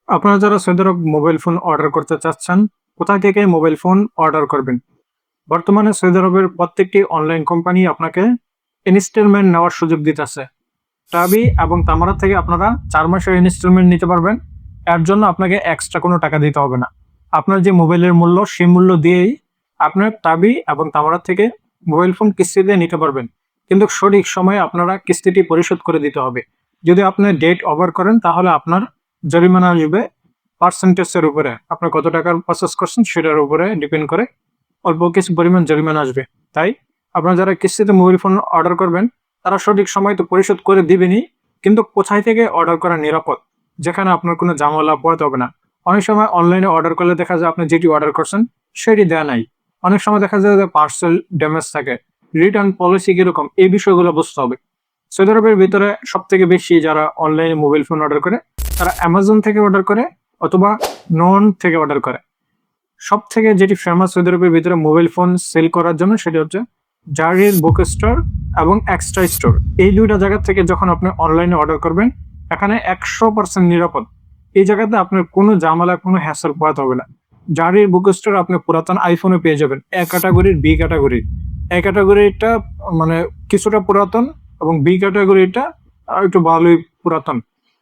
আপনারা যারা সৌদি আরব mobile phone order করতে চাচ্ছেন, কোথা থেকে মোবাইল ফোন অর্ডার করবেন? বর্তমানে সৌদি আরবের প্রত্যেকটি অনলাইন কোম্পানি আপনাকে ইনস্টলমেন্ট নেওয়ার সুযোগ দিতেছে। টাবি এবং তামারা থেকে আপনারা ৪ মাসের ইনস্টলমেন্ট নিতে পারবেন। এর জন্য আপনাকে এক্সট্রা কোনো টাকা দিতে হবে না। আপনার যে মোবাইলের মূল্য, সেই মূল্য দিয়েই আপনার টাবি এবং তামারা থেকে মোবাইল ফোন কিস্তিতে নিতে পারবেন। কিন্তু সঠিক সময়ে আপনারা কিস্তিটি পরিশোধ করে দিতে হবে। যদি আপনি ডেট ওভার করেন তাহলে আপনার জরিমানা আসবে পার্সেন্টেজের উপরে। আপনি কত টাকার প্রসেস করছেন সেটার উপরে ডিপেন্ড করে অল্প কিছু পরিমাণ জরিমানা আসবে। তাই আপনারা যারা কিস্তিতে মোবাইল ফোন অর্ডার করবেন তারা সঠিক সময় তো পরিশোধ করে দিবেনই, কিন্তু কোথায় থেকে অর্ডার করা নিরাপদ, যেখানে আপনার কোনো ঝামেলা পোহাতে হবে না। অনেক সময় অনলাইনে অর্ডার করলে দেখা যায় আপনি যেটি অর্ডার করছেন সেটি দেয়া নাই। অনেক সময় দেখা যায় যে পার্সেল ড্যামেজ থাকে, রিটার্ন পলিসি কিরকম, এই বিষয়গুলো বুঝতে হবে। সৌদি আরবের ভিতরে সবথেকে বেশি যারা অনলাইনে মোবাইল ফোন অর্ডার করে তারা অ্যামাজন থেকে অর্ডার করে অথবা নন থেকে অর্ডার করে। সবথেকে যেটি ফেমাস সৌদি আরবের ভিতরে মোবাইল ফোন সেল করার জন্য সেটি হচ্ছে জারির বুক স্টোর এবং এক্সট্রা স্টোর। এই দুইটা জায়গা থেকে যখন আপনি অনলাইনে অর্ডার করবেন, এখানে 100% নিরাপদ। এই জায়গাতে আপনার কোনো ঝামেলা, কোনো হ্যাসেল পোহাতে হবে না। জারির বুক স্টোর আপনি পুরাতন আইফোনে পেয়ে যাবেন, এ ক্যাটাগরির, বি ক্যাটাগরির। এ ক্যাটাগরিটা মানে কিছুটা পুরাতন এবং বি ক্যাটাগরিটা একটু ভালোই পুরাতন।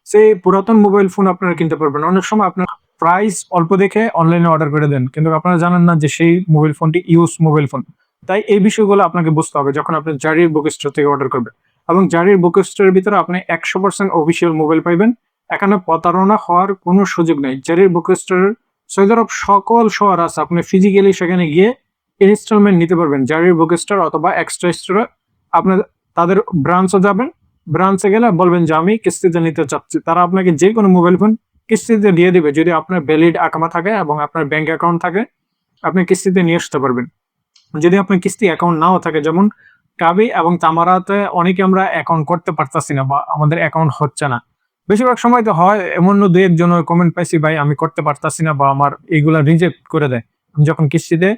সেই পুরাতন মোবাইল ফোন আপনারা কিনতে পারবেন। অনেক সময় আপনার প্রাইস অল্প দেখে অনলাইনে অর্ডার করে দেন, কিন্তু আপনারা জানেন না যে সেই মোবাইল ফোনটি ইউজ মোবাইল ফোন। তাই এই বিষয়গুলো আপনাকে বুঝতে হবে যখন আপনি জারির বুক স্টোর থেকে অর্ডার করবেন। এবং জারির বুক স্টোরের ভিতরে আপনি 100% অফিসিয়াল মোবাইল পাইবেন। এখানে প্রতারণা হওয়ার কোনো সুযোগ নেই। জারির বুক স্টোরের সৌদি আরব সকল শহর আছে, আপনি ফিজিক্যালি সেখানে গিয়ে ইনস্টলমেন্ট নিতে পারবেন। জারির বুক স্টোর অথবা এক্সট্রা স্টোরে আপনি তাদের ব্রাঞ্চে যাবেন। ব্রাঞ্চে গেলে বলবেন যে আমি কিস্তিতে নিতে চাচ্ছি, তারা আপনাকে যে কোনো মোবাইল ফোন কিস্তিতে দিয়ে দিবে। যদি আপনার ভ্যালিড আকামা থাকে এবং আপনার ব্যাংক অ্যাকাউন্ট থাকে, আপনি কিস্তিতে নিয়ে আসতে পারবেন। যদি আপনার কিস্তি অ্যাকাউন্ট নাও থাকে, যেমন কাবি এবং তামারাতে অনেকে আমরা অ্যাকাউন্ট করতে পারতাছি না বা আমাদের অ্যাকাউন্ট হচ্ছে না। বেশিরভাগ সময় তো হয় এমন, দু একজন কমেন্ট পাইছি, ভাই আমি করতে পারতাছি না বা আমার এইগুলা রিজেক্ট করে দেয় আমি যখন কিস্তিতে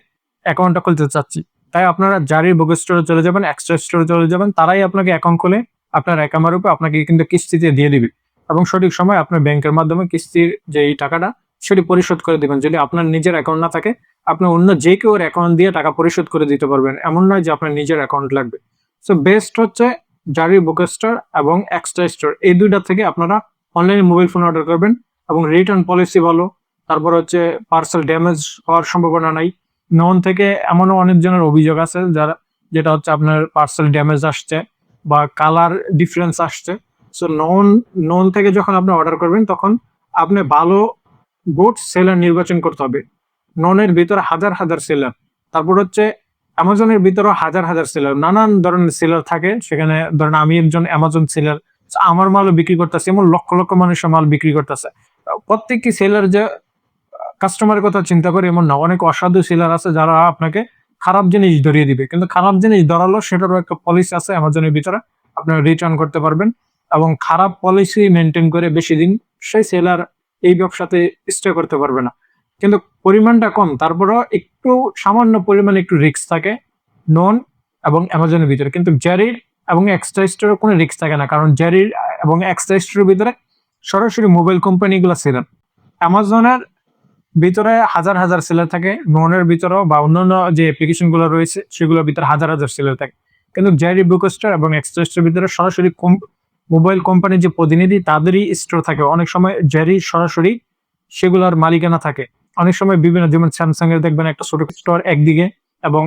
অ্যাকাউন্টটা খুলতে চাচ্ছি। তাই আপনারা জারির বুক স্টোরে চলে যাবেন, এক্সট্রা স্টোরে চলে যাবেন, তারাই আপনাকে অ্যাকাউন্ট খুলে আপনার অ্যাকাউন্টের উপর আপনাকে কিন্তু কিস্তিতে দিয়ে দিবে এবং সঠিক সময় আপনার ব্যাংকের মাধ্যমে কিস্তির যে এই টাকাটা সেটি পরিশোধ করে দিবেন। যদি আপনার নিজের অ্যাকাউন্ট না থাকে, আপনি অন্য যে কেউ অ্যাকাউন্ট দিয়ে টাকা পরিশোধ করে দিতে পারবেন। এমন নয় যে আপনার নিজের অ্যাকাউন্ট লাগবে। সো বেস্ট হচ্ছে জারি বুক স্টোর এবং এক্সট্রা স্টোর, এই দুইটা থেকে আপনারা অনলাইনে মোবাইল ফোন অর্ডার করবেন এবং রিটার্ন পলিসি ভালো। তারপর হচ্ছে পার্সেল ড্যামেজ হওয়ার সম্ভাবনা নাই। নন থেকে এমনও অনেকজনের অভিযোগ আছে যারা, যেটা হচ্ছে আপনার পার্সেল ড্যামেজ আসছে বা কালার ডিফারেন্স আসছে। সো নন নন থেকে যখন আপনি অর্ডার করবেন তখন আপনি ভালো গুড সেলার নির্বাচন করতে হবে। ননের ভিতরে হাজার হাজার সেলার, তারপর হচ্ছে অ্যামাজনের ভিতরেও হাজার হাজার সেলার, নানান ধরনের সেলার থাকে সেখানে। ধরেন আমি একজন অ্যামাজন সেলার, আমার মালও বিক্রি করতেছে, এমন লক্ষ লক্ষ মানুষের মাল বিক্রি করতেছে। প্রত্যেকটি সেলার যে কাস্টমারের কথা চিন্তা করে এমন না। অনেক অসাধু সেলার আছে যারা আপনাকে খারাপ জিনিস ধরিয়ে দিবে, কিন্তু খারাপ জিনিস ধরালো সেটারও একটা পলিসি আছে অ্যামাজনের ভিতরে, আপনারা রিটার্ন করতে পারবেন। এবং খারাপ পলিসি মেনটেন করে বেশি দিন সেই সেলার এই ব্যবসাতে স্টে করতে পারবে না। কিন্তু পরিমাণটা কম, তারপরেও একটু সামান্য পরিমাণে একটু রিস্ক থাকে নন এবং অ্যামাজনের ভিতরে। কিন্তু জারির এবং এক্সট্রা স্টোরের কোনো রিস্ক থাকে না, কারণ জারির এবং এক্সট্রা স্টোরের ভিতরে সরাসরি মোবাইল কোম্পানিগুলো সেলার। অ্যামাজনের ভিতরে হাজার হাজার সেলার থাকে, ননের ভিতরেও বা অন্যান্য যে অ্যাপ্লিকেশন গুলো রয়েছে সেগুলোর ভিতরে হাজার হাজার সেলার থাকে। কিন্তু জারি বুক স্টোর এবং এক্সট্রা স্টোরের ভিতরে সরাসরি মোবাইল কোম্পানির যে প্রতিনিধি তাদেরই স্টোর থাকে। অনেক সময় জারি সরাসরি সেগুলোর মালিকানা থাকে। অনেক সময় বিভিন্ন, যেমন স্যামসাং এর দেখবেন একটা ছোট স্টোর একদিকে এবং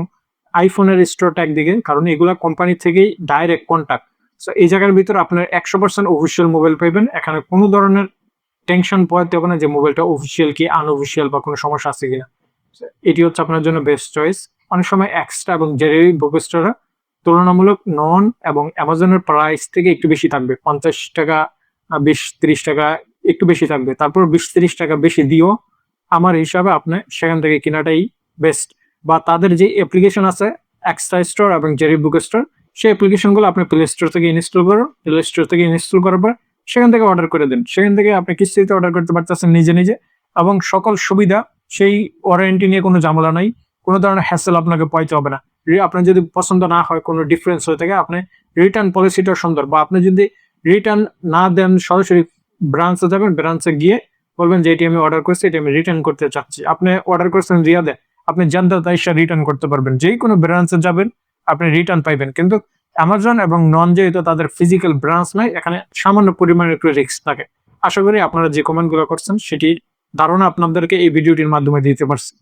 আইফোনের স্টোরটা একদিকে, কারণ এগুলা কোম্পানি থেকেই ডাইরেক্ট কন্ট্যাক্ট। সো এই জায়গার ভিতরে আপনার 100% অফিসিয়াল মোবাইল পাইবেন। এখানে কোনো ধরনের টেনশন পোহাতে হবে না যে মোবাইলটা অফিসিয়াল কি আনঅফিসিয়াল বা কোনো সমস্যা আছে কিনা। এটি হচ্ছে আপনার জন্য বেস্ট চয়েস। অনেক সময় এক্সট্রা এবং জেরি বুক স্টোরে তুলনামূলক নন এবং অ্যামাজনের প্রাইস থেকে একটু বেশি থাকবে, 50 টাকা, 20-30 টাকা একটু বেশি থাকবে। তারপর 20-30 টাকা বেশি দিও আমার হিসাবে আপনি সেখান থেকে কেনাটাই বেস্ট। বা তাদের যে অ্যাপ্লিকেশন আছে এক্সট্রা স্টোর এবং জেরি বুক স্টোর, সেই অ্যাপ্লিকেশনগুলো আপনি প্লে স্টোর থেকে ইনস্টল করুন। প্লে স্টোর থেকে ইনস্টল করার পর সেখান থেকে অর্ডার করে দেন। সেখান থেকে আপনি কিস্তিতে অর্ডার করতে পারতেছেন নিজে নিজে এবং সকল সুবিধা, সেই ওয়ারেন্টি নিয়ে কোনো ঝামেলা নাই, কোনো ধরনের হ্যাসেল আপনাকে পাইতে হবে না। আপনার যদি পছন্দ না হয়, কোনো ডিফারেন্স হয়ে থাকে, আপনি রিটার্ন পলিসিটা সুন্দর। বা আপনি যদি রিটার্ন না দেন সরাসরি ব্রাঞ্চে যাবেন, ব্রাঞ্চে গিয়ে বলবেন যে এটি আমি অর্ডার করছি, এটি আমি রিটার্ন করতে চাচ্ছি। আপনি অর্ডার করছেন রিয়াদে, আপনি জেদ্দা তাইসা রিটার্ন করতে পারবেন। যেই কোনো ব্রাঞ্চে যাবেন আপনি রিটার্ন পাইবেন। কিন্তু অ্যামাজন এবং নন যেহেতু তাদের ফিজিক্যাল ব্রাঞ্চ নাই, এখানে সামান্য পরিমাণে একটু রিস্ক থাকে। আশা করি আপনারা যে কমেন্টগুলো করছেন সেটি ধারণা আপনাদেরকে এই ভিডিওটির মাধ্যমে দিতে পারছি।